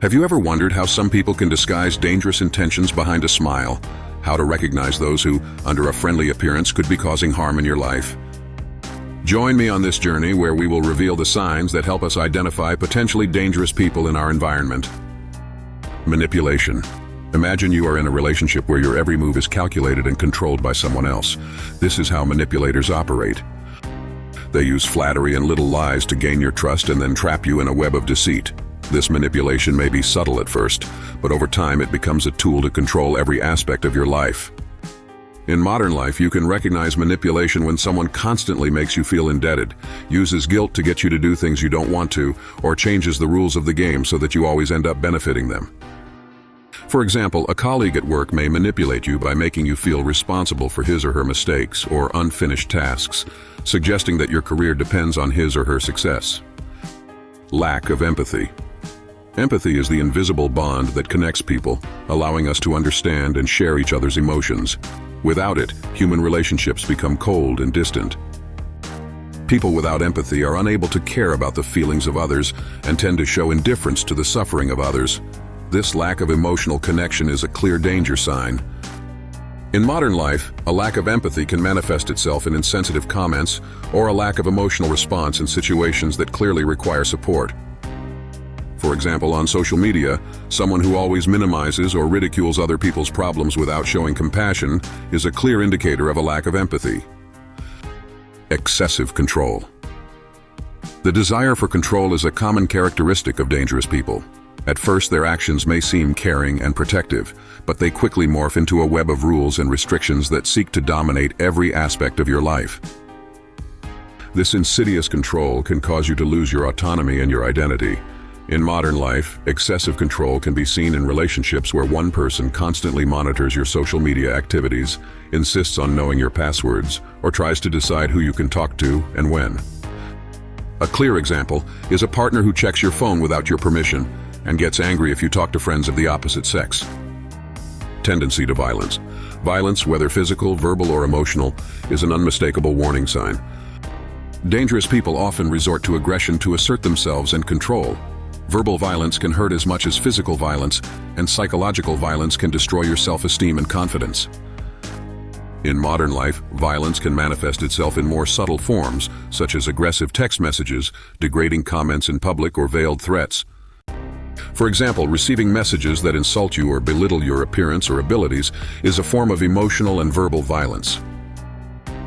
Have you ever wondered how some people can disguise dangerous intentions behind a smile? How to recognize those who, under a friendly appearance, could be causing harm in your life? Join me on this journey where we will reveal the signs that help us identify potentially dangerous people in our environment. Manipulation. Imagine you are in a relationship where your every move is calculated and controlled by someone else. This is how manipulators operate. They use flattery and little lies to gain your trust and then trap you in a web of deceit. This manipulation may be subtle at first, but over time it becomes a tool to control every aspect of your life. In modern life, you can recognize manipulation when someone constantly makes you feel indebted, uses guilt to get you to do things you don't want to, or changes the rules of the game so that you always end up benefiting them. For example, a colleague at work may manipulate you by making you feel responsible for his or her mistakes or unfinished tasks, suggesting that your career depends on his or her success. Lack of empathy. Empathy is the invisible bond that connects people, allowing us to understand and share each other's emotions. Without it, human relationships become cold and distant. People without empathy are unable to care about the feelings of others and tend to show indifference to the suffering of others. This lack of emotional connection is a clear danger sign. In modern life, a lack of empathy can manifest itself in insensitive comments or a lack of emotional response in situations that clearly require support. For example, on social media, someone who always minimizes or ridicules other people's problems without showing compassion is a clear indicator of a lack of empathy. Excessive control. The desire for control is a common characteristic of dangerous people. At first, their actions may seem caring and protective, but they quickly morph into a web of rules and restrictions that seek to dominate every aspect of your life. This insidious control can cause you to lose your autonomy and your identity. In modern life, excessive control can be seen in relationships where one person constantly monitors your social media activities, insists on knowing your passwords, or tries to decide who you can talk to and when. A clear example is a partner who checks your phone without your permission and gets angry if you talk to friends of the opposite sex. Tendency to violence. Violence, whether physical, verbal, or emotional, is an unmistakable warning sign. Dangerous people often resort to aggression to assert themselves and control. Verbal violence can hurt as much as physical violence, and psychological violence can destroy your self-esteem and confidence. In modern life, violence can manifest itself in more subtle forms, such as aggressive text messages, degrading comments in public, or veiled threats. For example, receiving messages that insult you or belittle your appearance or abilities is a form of emotional and verbal violence.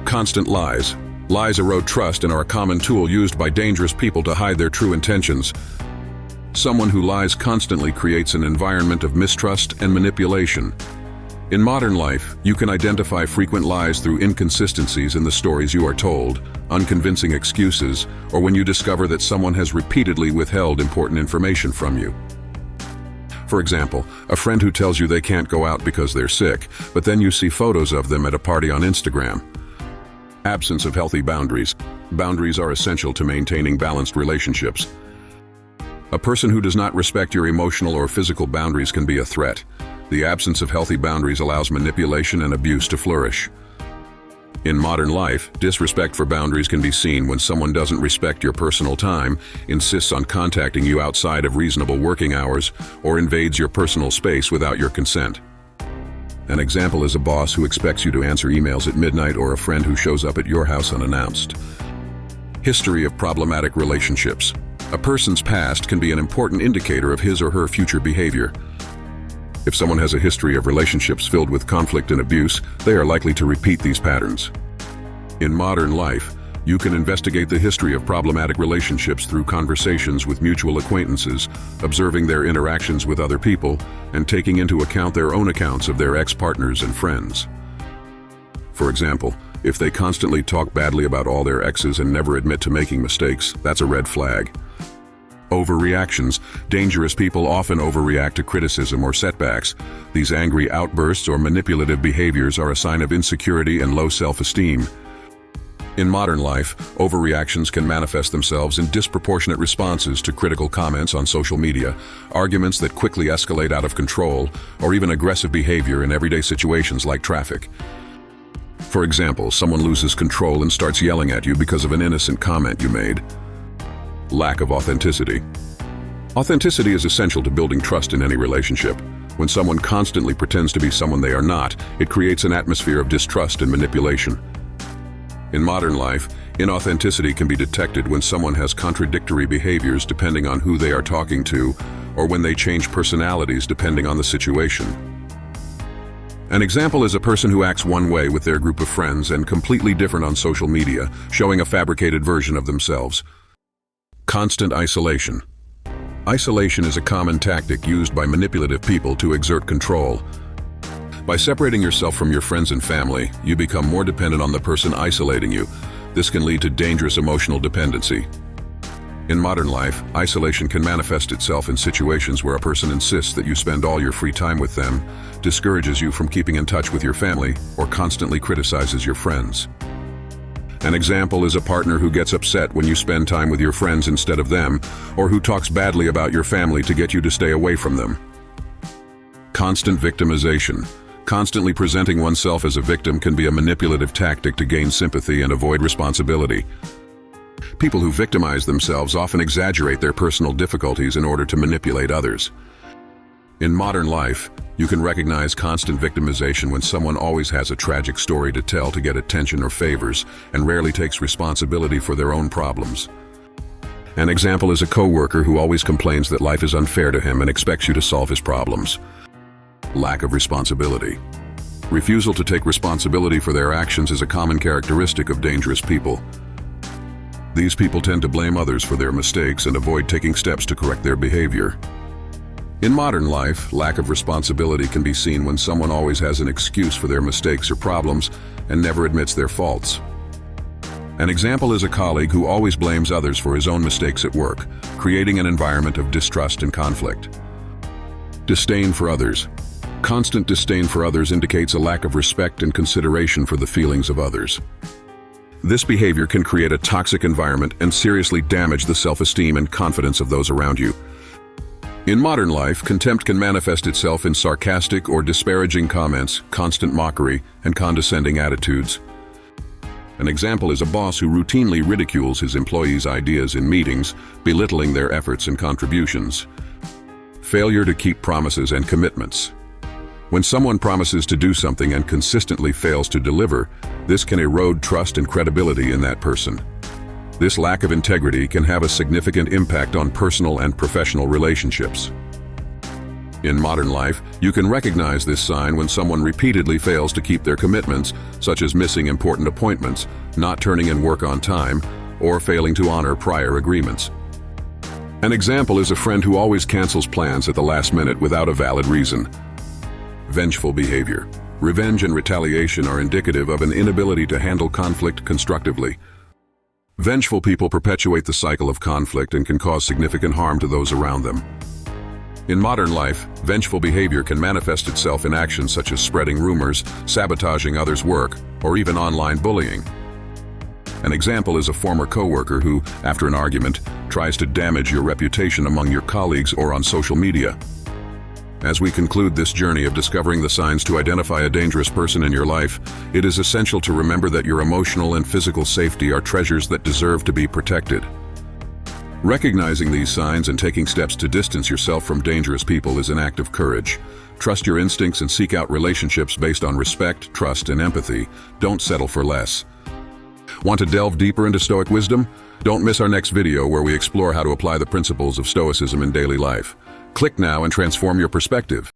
Constant lies. Lies erode trust and are a common tool used by dangerous people to hide their true intentions. Someone who lies constantly creates an environment of mistrust and manipulation. In modern life, you can identify frequent lies through inconsistencies in the stories you are told, unconvincing excuses, or when you discover that someone has repeatedly withheld important information from you. For example, a friend who tells you they can't go out because they're sick, but then you see photos of them at a party on Instagram. Absence of healthy boundaries. Boundaries are essential to maintaining balanced relationships. A person who does not respect your emotional or physical boundaries can be a threat. The absence of healthy boundaries allows manipulation and abuse to flourish. In modern life, disrespect for boundaries can be seen when someone doesn't respect your personal time, insists on contacting you outside of reasonable working hours, or invades your personal space without your consent. An example is a boss who expects you to answer emails at midnight or a friend who shows up at your house unannounced. History of problematic relationships. A person's past can be an important indicator of his or her future behavior. If someone has a history of relationships filled with conflict and abuse, they are likely to repeat these patterns. In modern life, you can investigate the history of problematic relationships through conversations with mutual acquaintances, observing their interactions with other people, and taking into account their own accounts of their ex-partners and friends. For example, if they constantly talk badly about all their exes and never admit to making mistakes, that's a red flag. Overreactions. Dangerous people often overreact to criticism or setbacks. These angry outbursts or manipulative behaviors are a sign of insecurity and low self-esteem. In modern life, overreactions can manifest themselves in disproportionate responses to critical comments on social media, arguments that quickly escalate out of control, or even aggressive behavior in everyday situations like traffic. For example, someone loses control and starts yelling at you because of an innocent comment you made. Lack of authenticity. Authenticity is essential to building trust in any relationship. When someone constantly pretends to be someone they are not, it creates an atmosphere of distrust and manipulation. In modern life, inauthenticity can be detected when someone has contradictory behaviors depending on who they are talking to, or when they change personalities depending on the situation. An example is a person who acts one way with their group of friends and completely different on social media, showing a fabricated version of themselves. Constant isolation. Isolation is a common tactic used by manipulative people to exert control. By separating yourself from your friends and family, you become more dependent on the person isolating you. This can lead to dangerous emotional dependency. In modern life, isolation can manifest itself in situations where a person insists that you spend all your free time with them, discourages you from keeping in touch with your family, or constantly criticizes your friends. An example is a partner who gets upset when you spend time with your friends instead of them, or who talks badly about your family to get you to stay away from them. Constant victimization. Constantly presenting oneself as a victim can be a manipulative tactic to gain sympathy and avoid responsibility. People who victimize themselves often exaggerate their personal difficulties in order to manipulate others. In modern life, you can recognize constant victimization when someone always has a tragic story to tell to get attention or favors, and rarely takes responsibility for their own problems. An example is a coworker who always complains that life is unfair to him and expects you to solve his problems. Lack of responsibility. Refusal to take responsibility for their actions is a common characteristic of dangerous people. These people tend to blame others for their mistakes and avoid taking steps to correct their behavior. In modern life, lack of responsibility can be seen when someone always has an excuse for their mistakes or problems and never admits their faults. An example is a colleague who always blames others for his own mistakes at work, creating an environment of distrust and conflict. Disdain for others. Constant disdain for others indicates a lack of respect and consideration for the feelings of others. This behavior can create a toxic environment and seriously damage the self-esteem and confidence of those around you. In modern life, contempt can manifest itself in sarcastic or disparaging comments, constant mockery, and condescending attitudes. An example is a boss who routinely ridicules his employees' ideas in meetings, belittling their efforts and contributions. Failure to keep promises and commitments. When someone promises to do something and consistently fails to deliver, this can erode trust and credibility in that person. This lack of integrity can have a significant impact on personal and professional relationships. In modern life, you can recognize this sign when someone repeatedly fails to keep their commitments, such as missing important appointments, not turning in work on time, or failing to honor prior agreements. An example is a friend who always cancels plans at the last minute without a valid reason. Vengeful behavior. Revenge and retaliation are indicative of an inability to handle conflict constructively. Vengeful people perpetuate the cycle of conflict and can cause significant harm to those around them. In modern life, vengeful behavior can manifest itself in actions such as spreading rumors, sabotaging others' work, or even online bullying. An example is a former coworker who, after an argument, tries to damage your reputation among your colleagues or on social media. As we conclude this journey of discovering the signs to identify a dangerous person in your life, it is essential to remember that your emotional and physical safety are treasures that deserve to be protected. Recognizing these signs and taking steps to distance yourself from dangerous people is an act of courage. Trust your instincts and seek out relationships based on respect, trust, and empathy. Don't settle for less. Want to delve deeper into Stoic wisdom? Don't miss our next video where we explore how to apply the principles of Stoicism in daily life. Click now and transform your perspective.